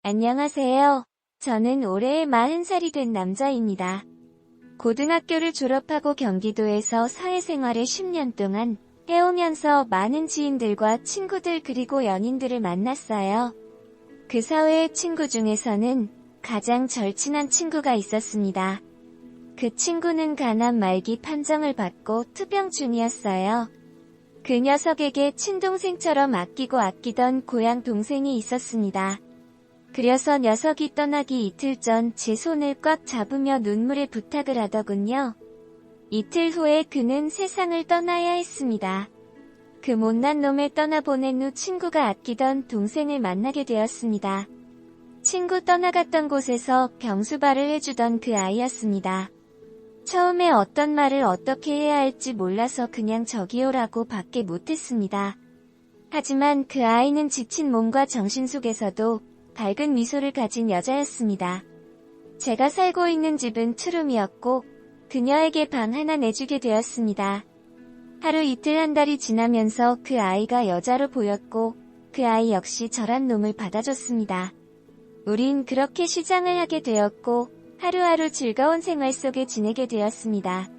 안녕하세요. 저는 올해 40살이 된 남자입니다. 고등학교를 졸업하고 경기도에서 사회생활을 10년 동안 해오면서 많은 지인들과 친구들 그리고 연인들을 만났어요. 그 사회의 친구 중에서는 가장 절친한 친구가 있었습니다. 그 친구는 가난 말기 판정을 받고 투병 중이었어요. 그 녀석에게 친동생처럼 아끼던 고향 동생이 있었습니다. 그래서 녀석이 떠나기 이틀 전 제 손을 꽉 잡으며 눈물에 부탁을 하더군요. 이틀 후에 그는 세상을 떠나야 했습니다. 그 못난 놈을 떠나보낸 후 친구가 아끼던 동생을 만나게 되었습니다. 친구 떠나갔던 곳에서 병수발을 해주던 그 아이였습니다. 처음에 어떤 말을 어떻게 해야 할지 몰라서 그냥 저기요라고 밖에 못했습니다. 하지만 그 아이는 지친 몸과 정신 속에서도 밝은 미소를 가진 여자였습니다. 제가 살고 있는 집은 투룸이었고 그녀에게 방 하나 내주게 되었습니다. 하루 이틀 한 달이 지나면서 그 아이가 여자로 보였고 그 아이 역시 저란 놈을 받아줬습니다. 우린 그렇게 시장을 하게 되었고 하루하루 즐거운 생활 속에 지내게 되었습니다.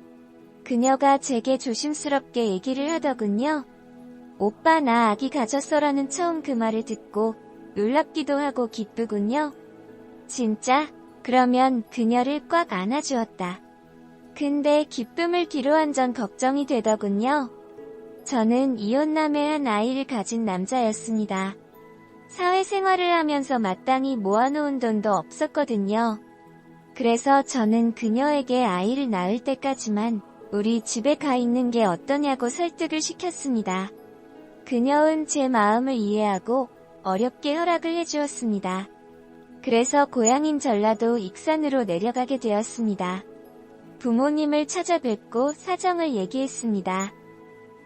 그녀가 제게 조심스럽게 얘기를 하더군요. 오빠 나 아기 가졌어라는 처음 그 말을 듣고 놀랍기도 하고 기쁘군요. 진짜? 그러면 그녀를 꽉 안아주었다. 근데 기쁨을 뒤로한 전 걱정이 되더군요. 저는 이혼남의 한 아이를 가진 남자였습니다. 사회생활을 하면서 마땅히 모아놓은 돈도 없었거든요. 그래서 저는 그녀에게 아이를 낳을 때까지만 우리 집에 가 있는 게 어떠냐고 설득을 시켰습니다. 그녀는 제 마음을 이해하고 어렵게 허락을 해주었습니다. 그래서 고향인 전라도 익산으로 내려가게 되었습니다. 부모님을 찾아뵙고 사정을 얘기했습니다.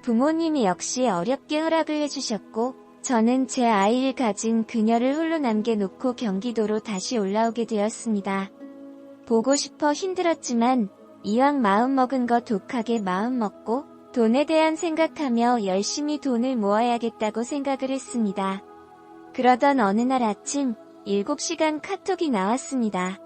부모님이 역시 어렵게 허락을 해주셨고 저는 제 아이를 가진 그녀를 홀로 남겨놓고 경기도로 다시 올라오게 되었습니다. 보고 싶어 힘들었지만 이왕 마음먹은 거 독하게 마음먹고 돈에 대한 생각하며 열심히 돈을 모아야겠다고 생각을 했습니다. 그러던 어느 날 아침 7시간 카톡이 나왔습니다.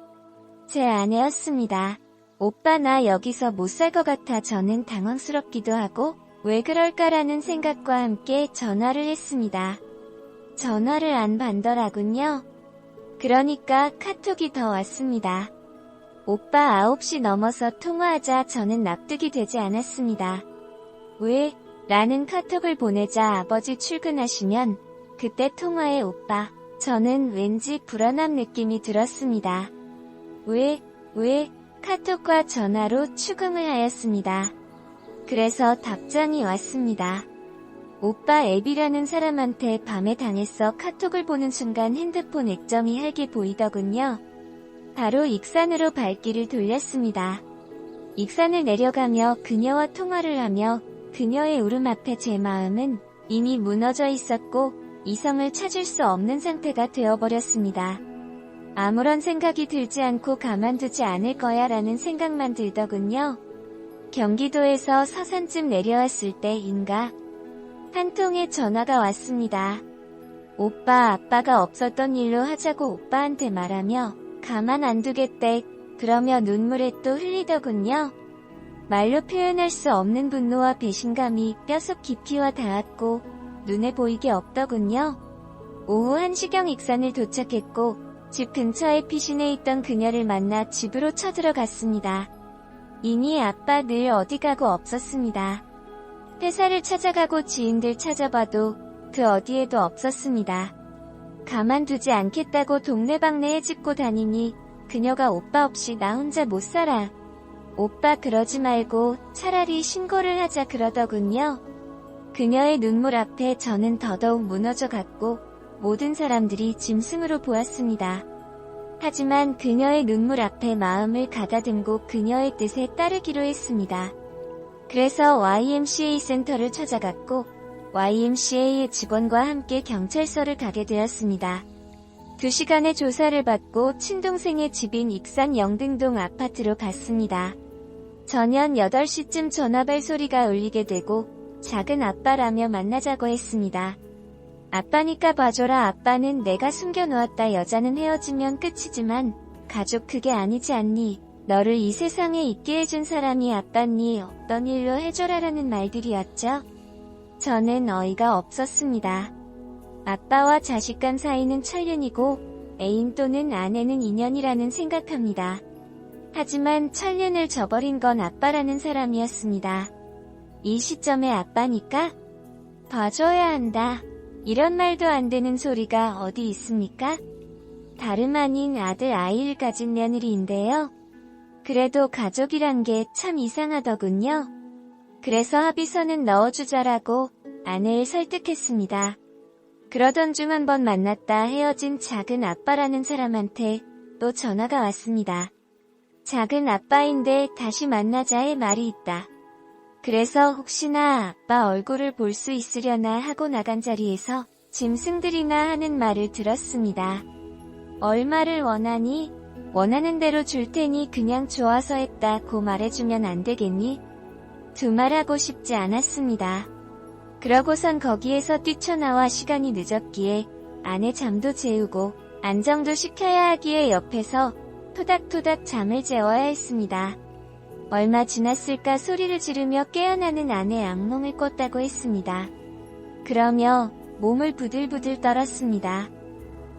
제 아내였습니다. 오빠 나 여기서 못 살 것 같아. 저는 당황스럽기도 하고 왜 그럴까라는 생각과 함께 전화를 했습니다. 전화를 안 받더라군요. 그러니까 카톡이 더 왔습니다. 오빠 9시 넘어서 통화하자. 저는 납득이 되지 않았습니다. 왜? 라는 카톡을 보내자 아버지 출근하시면 그때 통화해 오빠. 저는 왠지 불안한 느낌이 들었습니다. 왜? 카톡과 전화로 추궁을 하였습니다. 그래서 답장이 왔습니다. 오빠 앱이라는 사람한테 밤에 당했어. 카톡을 보는 순간 핸드폰 액정이 하얗게 보이더군요. 바로 익산으로 발길을 돌렸습니다. 익산을 내려가며 그녀와 통화를 하며 그녀의 울음 앞에 제 마음은 이미 무너져 있었고 이성을 찾을 수 없는 상태가 되어버렸습니다. 아무런 생각이 들지 않고 가만두지 않을 거야 라는 생각만 들더군요. 경기도에서 서산쯤 내려왔을 때인가 한 통의 전화가 왔습니다. 오빠 아빠가 없었던 일로 하자고 오빠한테 말하며 가만 안 두겠대. 그러며 눈물에 또 흘리더군요. 말로 표현할 수 없는 분노와 배신감이 뼛속 깊이와 닿았고 눈에 보이게 없더군요. 오후 1시경 익산을 도착했고 집 근처에 피신해 있던 그녀를 만나 집으로 쳐들어갔습니다. 이니 아빠 늘 어디 가고 없었습니다. 회사를 찾아가고 지인들 찾아봐도 그 어디에도 없었습니다. 가만두지 않겠다고 동네방네 헤집고 다니니 그녀가 오빠 없이 나 혼자 못 살아. 오빠 그러지 말고 차라리 신고를 하자 그러더군요. 그녀의 눈물 앞에 저는 더더욱 무너져갔고 모든 사람들이 짐승으로 보았습니다. 하지만 그녀의 눈물 앞에 마음을 가다듬고 그녀의 뜻에 따르기로 했습니다. 그래서 YMCA 센터를 찾아갔고 YMCA의 직원과 함께 경찰서를 가게 되었습니다. 2시간의 조사를 받고 친동생의 집인 익산 영등동 아파트로 갔습니다. 저녁 8시쯤 전화벨 소리가 울리게 되고 작은 아빠라며 만나자고 했습니다. 아빠니까 봐줘라. 아빠는 내가 숨겨놓았다. 여자는 헤어지면 끝이지만 가족 그게 아니지 않니? 너를 이 세상에 있게 해준 사람이 아빠니 어떤 일로 해줘라라는 말들이었죠. 저는 어이가 없었습니다. 아빠와 자식간 사이는 천륜이고 애인 또는 아내는 인연이라는 생각합니다. 하지만 천륜을 저버린 건 아빠라는 사람이었습니다. 이 시점에 아빠니까 봐줘야 한다. 이런 말도 안 되는 소리가 어디 있습니까? 다름 아닌 아들 아이를 가진 며느리인데요. 그래도 가족이란 게 참 이상하더군요. 그래서 합의서는 넣어주자라고 아내를 설득했습니다. 그러던 중 한 번 만났다 헤어진 작은 아빠라는 사람한테 또 전화가 왔습니다. 작은 아빠인데 다시 만나자의 말이 있다. 그래서 혹시나 아빠 얼굴을 볼 수 있으려나 하고 나간 자리에서 짐승들이나 하는 말을 들었습니다. 얼마를 원하니? 원하는 대로 줄 테니 그냥 좋아서 했다고 말해주면 안 되겠니? 두말하고 싶지 않았습니다. 그러고선 거기에서 뛰쳐나와 시간이 늦었기에 아내 잠도 재우고 안정도 시켜야 하기에 옆에서 토닥토닥 잠을 재워야 했습니다. 얼마 지났을까 소리를 지르며 깨어나는 아내 악몽을 꿨다고 했습니다. 그러며 몸을 부들부들 떨었습니다.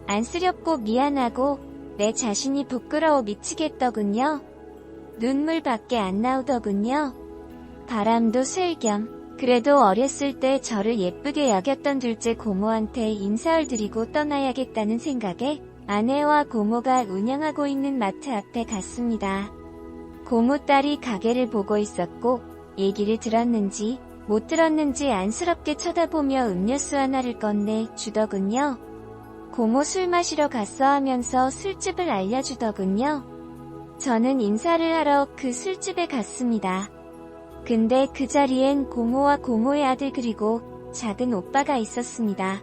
안쓰럽고 미안하고 내 자신이 부끄러워 미치겠더군요. 눈물밖에 안 나오더군요. 바람도 쐴 겸 그래도 어렸을 때 저를 예쁘게 여겼던 둘째 고모한테 인사를 드리고 떠나야겠다는 생각에 아내와 고모가 운영하고 있는 마트 앞에 갔습니다. 고모 딸이 가게를 보고 있었고 얘기를 들었는지 못 들었는지 안쓰럽게 쳐다보며 음료수 하나를 건네 주더군요. 고모 술 마시러 갔어 하면서 술집을 알려주더군요. 저는 인사를 하러 그 술집에 갔습니다. 근데 그 자리엔 고모와 고모의 아들 그리고 작은 오빠가 있었습니다.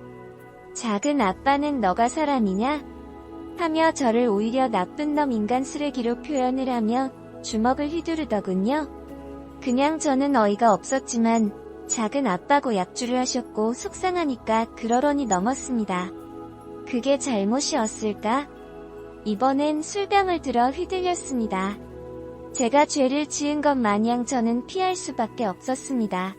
작은 아빠는 너가 사람이냐? 하며 저를 오히려 나쁜 놈 인간 쓰레기로 표현을 하며 주먹을 휘두르더군요. 그냥 저는 어이가 없었지만 작은 아빠고 약주를 하셨고 속상하니까 그러려니 넘었습니다. 그게 잘못이었을까? 이번엔 술병을 들어 휘둘렸습니다. 제가 죄를 지은 것 마냥 저는 피할 수밖에 없었습니다.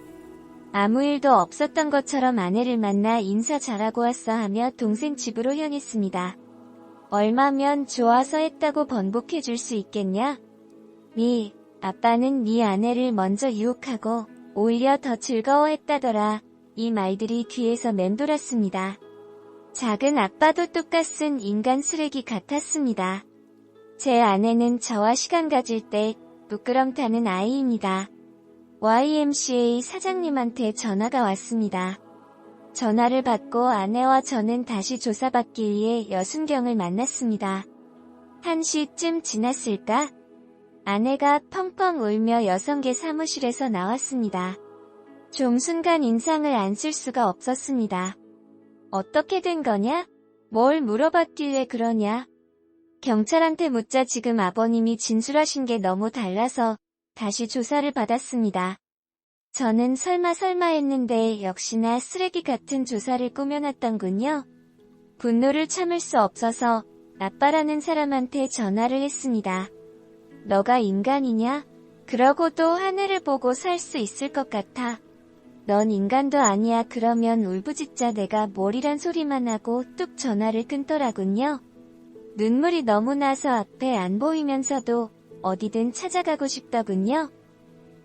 아무 일도 없었던 것처럼 아내를 만나 인사 잘하고 왔어 하며 동생 집으로 향했습니다. 얼마면 좋아서 했다고 번복해줄 수 있겠냐? 아빠는 네 아내를 먼저 유혹하고 오히려 더 즐거워했다더라. 이 말들이 귀에서 맴돌았습니다. 작은 아빠도 똑같은 인간 쓰레기 같았습니다. 제 아내는 저와 시간 가질 때 부끄럼 타는 아이입니다. YMCA 사장님한테 전화가 왔습니다. 전화를 받고 아내와 저는 다시 조사받기 위해 여순경을 만났습니다. 1시쯤 지났을까? 아내가 펑펑 울며 여성계 사무실에서 나왔습니다. 좀 순간 인상을 안 쓸 수가 없었습니다. 어떻게 된 거냐? 뭘 물어봤길래 그러냐? 경찰한테 묻자 지금 아버님이 진술하신 게 너무 달라서 다시 조사를 받았습니다. 저는 설마 했는데 역시나 쓰레기 같은 조사를 꾸며놨던군요. 분노를 참을 수 없어서 아빠라는 사람한테 전화를 했습니다. 너가 인간이냐? 그러고도 하늘을 보고 살 수 있을 것 같아. 넌 인간도 아니야. 그러면 울부짖자 내가 뭘이란 소리만 하고 뚝 전화를 끊더라군요. 눈물이 너무 나서 앞에 안 보이면서도 어디든 찾아가고 싶더군요.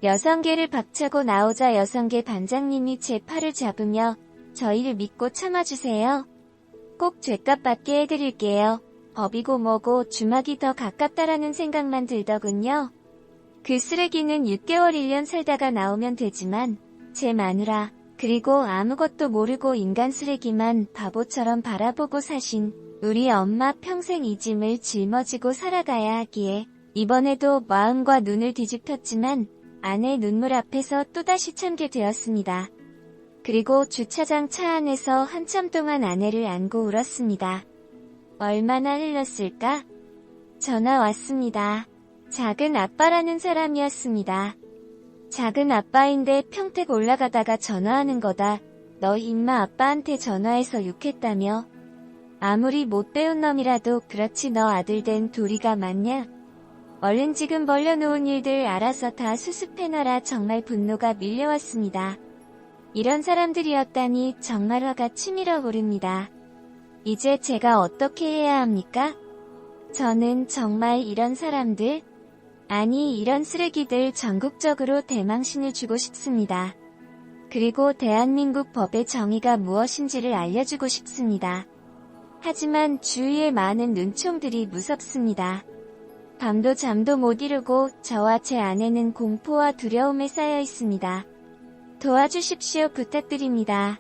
여성계를 박차고 나오자 여성계 반장님이 제 팔을 잡으며 저희를 믿고 참아주세요. 꼭 죗값 받게 해드릴게요. 법이고 뭐고 주막이 더 가깝다라는 생각만 들더군요. 그 쓰레기는 6개월 1년 살다가 나오면 되지만 제 마누라 그리고 아무것도 모르고 인간 쓰레기만 바보처럼 바라보고 사신 우리 엄마 평생 이 짐을 짊어지고 살아가야 하기에 이번에도 마음과 눈을 뒤집혔지만 아내 눈물 앞에서 또다시 참게 되었습니다. 그리고 주차장 차 안에서 한참 동안 아내를 안고 울었습니다. 얼마나 흘렀을까? 전화 왔습니다. 작은 아빠라는 사람이었습니다. 작은 아빠인데 평택 올라가다가 전화하는 거다. 너 임마 아빠한테 전화해서 욕했다며? 아무리 못 배운 놈이라도 그렇지 너 아들 된 도리가 맞냐? 얼른 지금 벌려놓은 일들 알아서 다 수습해놔라. 정말 분노가 밀려왔습니다. 이런 사람들이었다니 정말 화가 치밀어 오릅니다. 이제 제가 어떻게 해야 합니까? 저는 정말 이런 사람들, 아니 이런 쓰레기들 전국적으로 대망신을 주고 싶습니다. 그리고 대한민국 법의 정의가 무엇인지를 알려주고 싶습니다. 하지만 주위에 많은 눈총들이 무섭습니다. 밤도 잠도 못 이루고 저와 제 아내는 공포와 두려움에 쌓여 있습니다. 도와주십시오. 부탁드립니다.